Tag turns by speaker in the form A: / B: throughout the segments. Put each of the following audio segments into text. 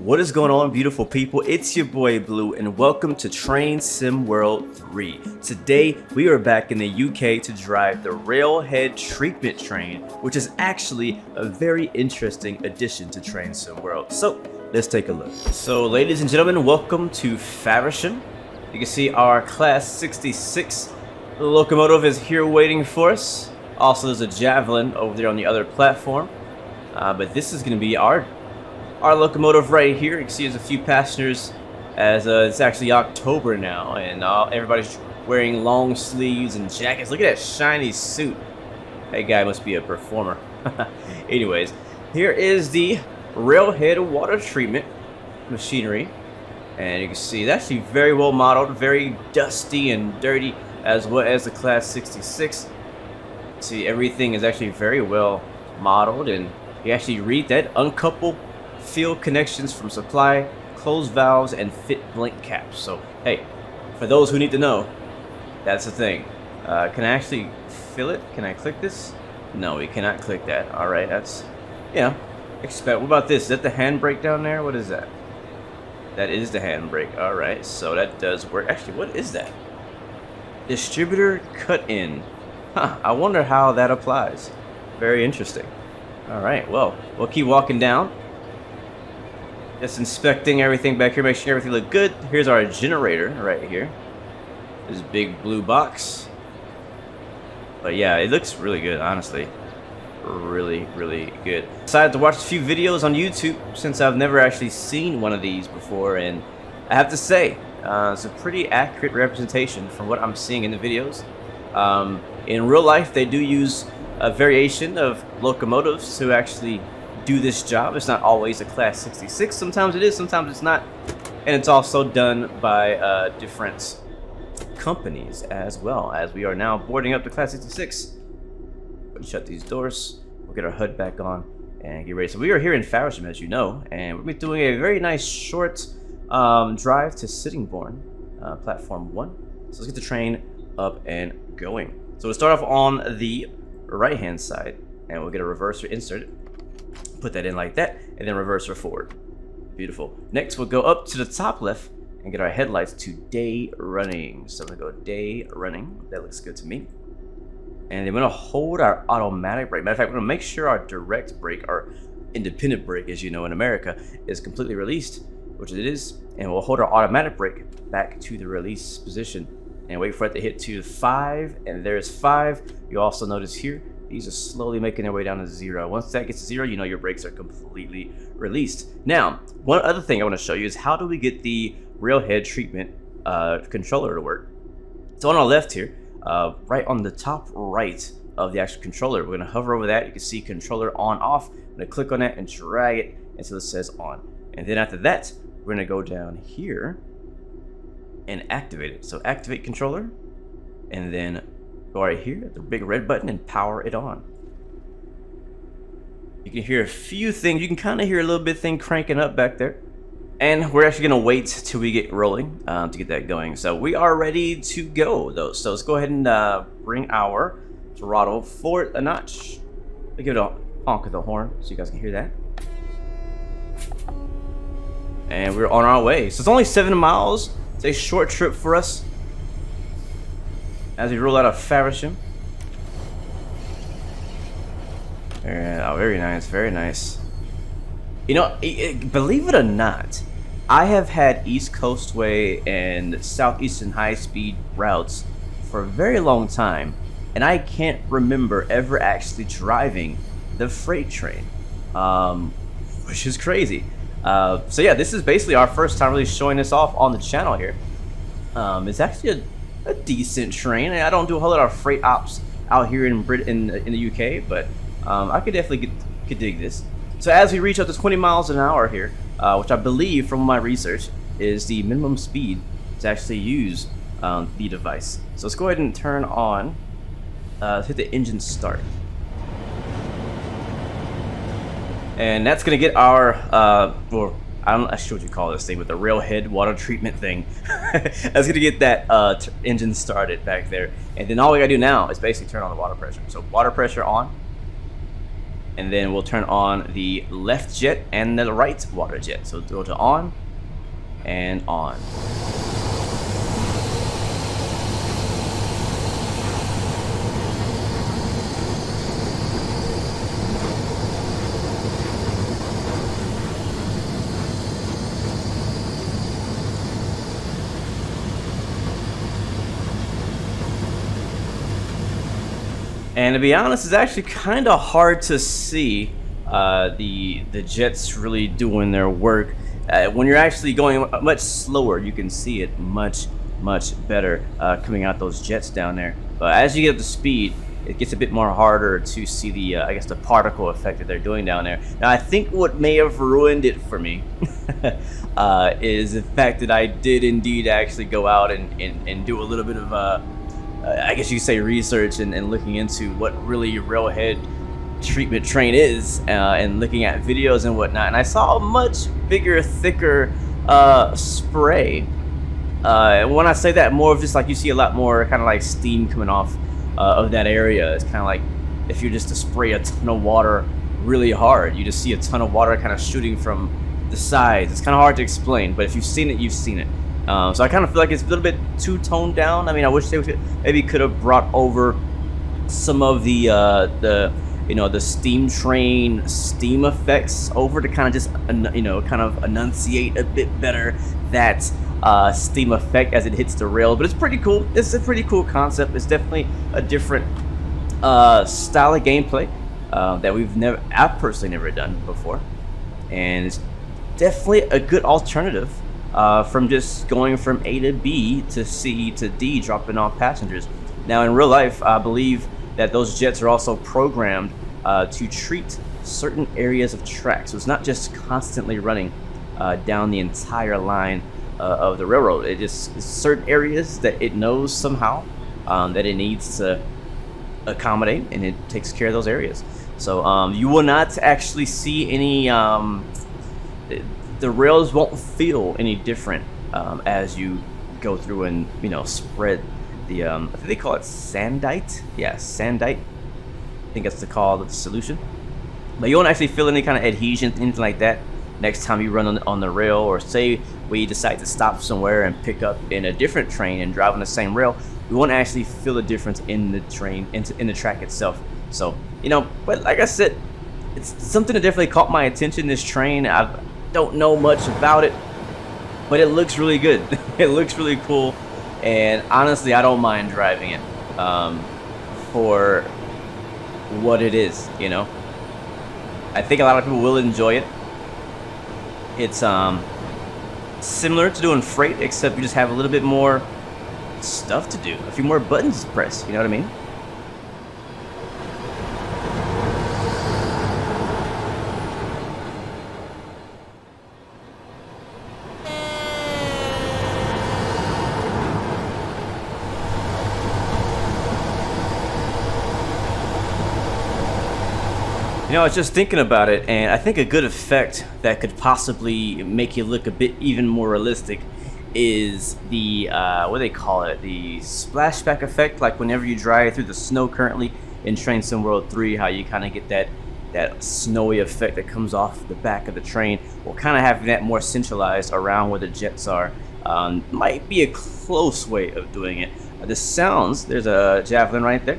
A: What is going on, beautiful people? It's your boy Blue and welcome to Train Sim World 3. Today we are back in the UK to drive the Railhead treatment train, which is actually a very interesting addition to Train Sim World. So let's take a look. So ladies and gentlemen, welcome to Faversham. You can see our class 66 locomotive is here waiting for us. Also there's a Javelin over there on the other platform. But this is going to be our locomotive right here. You can see there's a few passengers as it's actually October now, and everybody's wearing long sleeves and jackets. Look at that shiny suit. That guy must be a performer. Anyways, here is the Railhead water treatment machinery, and you can see it's actually very well modeled, very dusty and dirty, as well as the class 66. See, everything is actually very well modeled, and you actually read that uncouple field connections from supply, closed valves, and fit blink caps. So hey, for those who need to know, that's the thing. Can I actually fill it? Can I click this? No, we cannot click that. All right, that's, yeah, expect. What about this? Is that the handbrake down there? What is that? That is the handbrake. All right, so that does work. Actually, what is that? Distributor cut in. Huh, I wonder how that applies. Very interesting. All right, well, we'll keep walking down. Just inspecting everything back here, make sure everything looks good. Here's our generator right here. This big blue box. But yeah, it looks really good, honestly. Really, really good. Decided to watch a few videos on YouTube since I've never actually seen one of these before, and I have to say, it's a pretty accurate representation from what I'm seeing in the videos. In real life, they do use a variation of locomotives to actually do this job. It's not always a class 66. Sometimes it is, sometimes it's not. And it's also done by different companies as well, as we are now boarding up the class 66. Shut these doors. We'll get our HUD back on and get ready. So we are here in Faversham, as you know, and we'll be doing a very nice short drive to Sittingbourne, platform 1. So let's get the train up and going. So we'll start off on the right hand side, and we'll get a reverser inserted. Put that in like that, and then reverser forward. Beautiful. Next, we'll go up to the top left and get our headlights to day running. So we'll go day running. That looks good to me. And then we're gonna hold our automatic brake. Matter of fact, we're gonna make sure our direct brake, our independent brake, as you know in America, is completely released, which it is. And we'll hold our automatic brake back to the release position and wait for it to hit to 5. And there's 5. You also notice here, these are slowly making their way down to 0. Once that gets to 0, you know your brakes are completely released. Now, one other thing I want to show you is how do we get the Railhead treatment controller to work. So on our left here, right on the top right of the actual controller, we're going to hover over that. You can see controller on off. I'm going to click on that and drag it until it says on. And then after that, we're going to go down here and activate it. So activate controller, and then go right here, the big red button, and power it on. You can hear a few things. You can kind of hear a little bit thing cranking up back there. And we're actually going to wait till we get rolling to get that going. So we are ready to go, though. So let's go ahead and bring our throttle forward a notch. I'll give it a honk of the horn so you guys can hear that. And we're on our way. So it's only 7 miles. It's a short trip for us as we roll out of Faversham. Oh, very nice, very nice. You know, believe it or not, I have had East Coast Way and Southeastern high-speed routes for a very long time, and I can't remember ever actually driving the freight train, which is crazy. So yeah, this is basically our first time really showing this off on the channel here. It's actually a decent train. I don't do a whole lot of freight ops out here in the UK, but I could definitely could dig this. So as we reach up to 20 miles an hour here, which I believe from my research is the minimum speed to actually use the device. So let's go ahead and turn on, hit the engine start. And that's gonna get our, or I'm not sure what you call this thing, with the Railhead water treatment thing. That's gonna get that engine started back there. And then all we gotta do now is basically turn on the water pressure. So water pressure on. and then we'll turn on the left jet and the right water jet. So go to on and on. And to be honest, it's actually kind of hard to see the jets really doing their work. When you're actually going much slower, you can see it much better coming out those jets down there. But as you get up to speed, it gets a bit more harder to see the I guess the particle effect that they're doing down there. Now I think what may have ruined it for me is the fact that I did indeed actually go out and do a little bit of I guess you could say research and looking into what really Railhead treatment train is, and looking at videos and whatnot, and I saw a much bigger, thicker spray. When I say that, more of just like you see a lot more kind of like steam coming off of that area. It's kind of like if you just to spray a ton of water really hard, you just see a ton of water kind of shooting from the sides. It's kind of hard to explain, but if you've seen it, you've seen it. So I kind of feel like it's a little bit too toned down. I mean, I wish they maybe could have brought over some of the you know, the steam train steam effects over to kind of just kind of enunciate a bit better that steam effect as it hits the rail. But it's pretty cool. It's a pretty cool concept. It's definitely a different style of gameplay that I've personally never done before, and it's definitely a good alternative. From just going from A to B to C to D, dropping off passengers. Now, in real life, I believe that those jets are also programmed to treat certain areas of track. So it's not just constantly running down the entire line of the railroad. It just certain areas that it knows somehow that it needs to accommodate, and it takes care of those areas. So you will not actually see any the rails won't feel any different as you go through and spread the I think they call it sandite. Yeah, sandite. I think that's the call of the solution. But you won't actually feel any kind of adhesion, anything like that, next time you run on the rail, or say we decide to stop somewhere and pick up in a different train and drive on the same rail. We won't actually feel a difference in the train, in the track itself. So but like I said, it's something that definitely caught my attention. This train, I don't know much about it, but it looks really good. It looks really cool, and honestly, I don't mind driving it for what it is. I think a lot of people will enjoy it. It's similar to doing freight, except you just have a little bit more stuff to do, a few more buttons to press. You know what I mean? I was just thinking about it, and I think a good effect that could possibly make you look a bit even more realistic is the, what do they call it? The splashback effect, like whenever you drive through the snow currently in Train Sim World 3, how you kind of get that snowy effect that comes off the back of the train. Well, kind of having that more centralized around where the jets are might be a close way of doing it. The sounds, there's a javelin right there.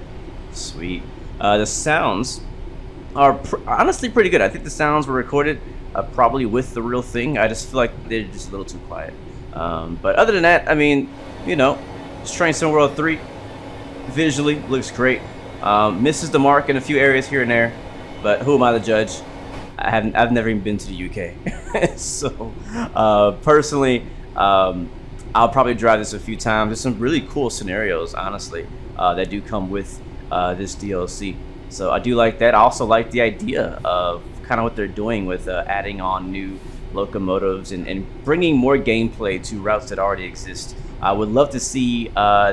A: Sweet. The sounds are honestly pretty good. I think the sounds were recorded probably with the real thing. I just feel like they're just a little too quiet. But other than that, I mean, it's Train Sim World 3. Visually looks great. Misses the mark in a few areas here and there, but who am I to judge? I've never even been to the UK. So personally, I'll probably drive this a few times. There's some really cool scenarios, honestly, that do come with this DLC. So I do like that. I also like the idea of kind of what they're doing with adding on new locomotives and bringing more gameplay to routes that already exist. I would love to see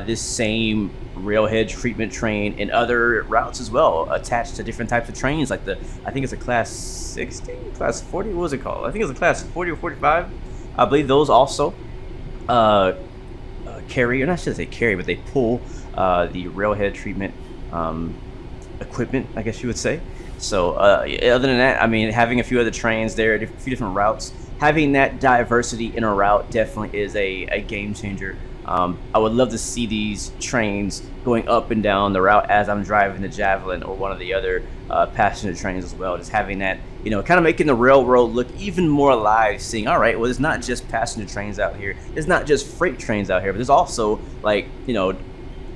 A: this same Railhead treatment train in other routes as well, attached to different types of trains, like I think it's a class 60, class 40, what was it called? I think it's a class 40 or 45. I believe those also carry, or not should I say carry, but they pull the Railhead treatment equipment, I guess you would say. So other than that, I mean, having a few other trains there, a few different routes, having that diversity in a route definitely is a game changer. I would love to see these trains going up and down the route as I'm driving the Javelin or one of the other passenger trains as well. Just having that, you know, kind of making the railroad look even more alive, seeing, all right, well, there's not just passenger trains out here. There's not just freight trains out here, but there's also, like, you know,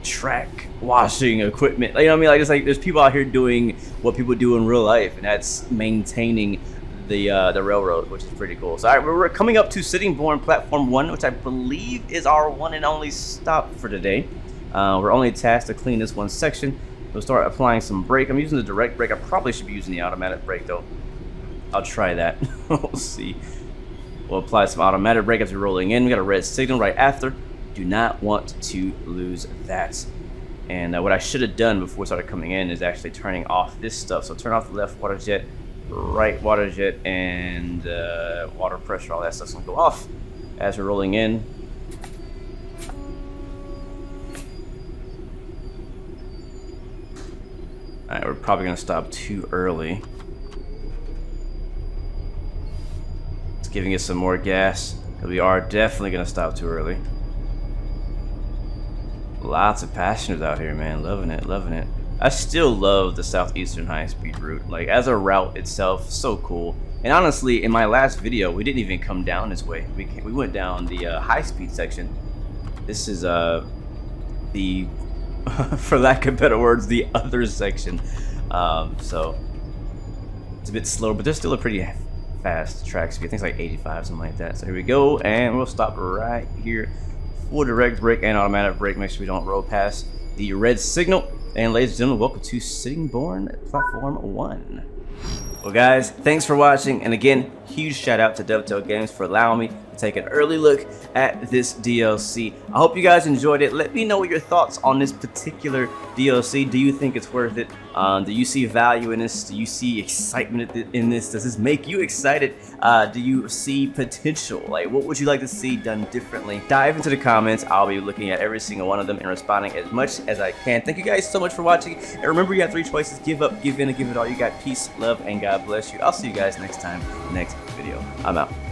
A: track washing equipment. Like, you know what I mean? Like, it's like there's people out here doing what people do in real life, and that's maintaining the railroad, which is pretty cool. So all right, we're coming up to Sittingbourne Platform 1, which I believe is our one and only stop for today. We're only tasked to clean this one section. We'll start applying some brake. I'm using the direct brake. I probably should be using the automatic brake though. I'll try that. We'll see. We'll apply some automatic brake as we're rolling in. We got a red signal right after. Do not want to lose that. And what I should have done before we started coming in is actually turning off this stuff. So turn off the left water jet, right water jet, and water pressure. All that stuff's gonna go off as we're rolling in. All right, we're probably gonna stop too early. It's giving us some more gas. We are definitely gonna stop too early. Lots of passengers out here, man. Loving it, loving it. I still love the Southeastern high-speed route. Like, as a route itself, so cool. And honestly, in my last video, we didn't even come down this way. We went down the high-speed section. This is the, for lack of better words, the other section. So it's a bit slower, but there's still a pretty fast track speed. I think it's like 85, something like that. So here we go, and we'll stop right here. Full direct brake and automatic brake. Make sure we don't roll past the red signal. And ladies and gentlemen, welcome to Sittingbourne Platform 1. Well guys, thanks for watching, and again, huge shout out to Dovetail Games for allowing me to take an early look at this DLC. I hope you guys enjoyed it. Let me know what your thoughts on this particular DLC. Do you think it's worth it? Do you see value in this? Do you see excitement in this? Does this make you excited? Do you see potential? Like, what would you like to see done differently? Dive into the comments. I'll be looking at every single one of them and responding as much as I can. Thank you guys so much for watching. And remember, you have 3 choices: give up, give in, and give it all. You got peace, love, and God bless you. I'll see you guys next time, next video. I'm out.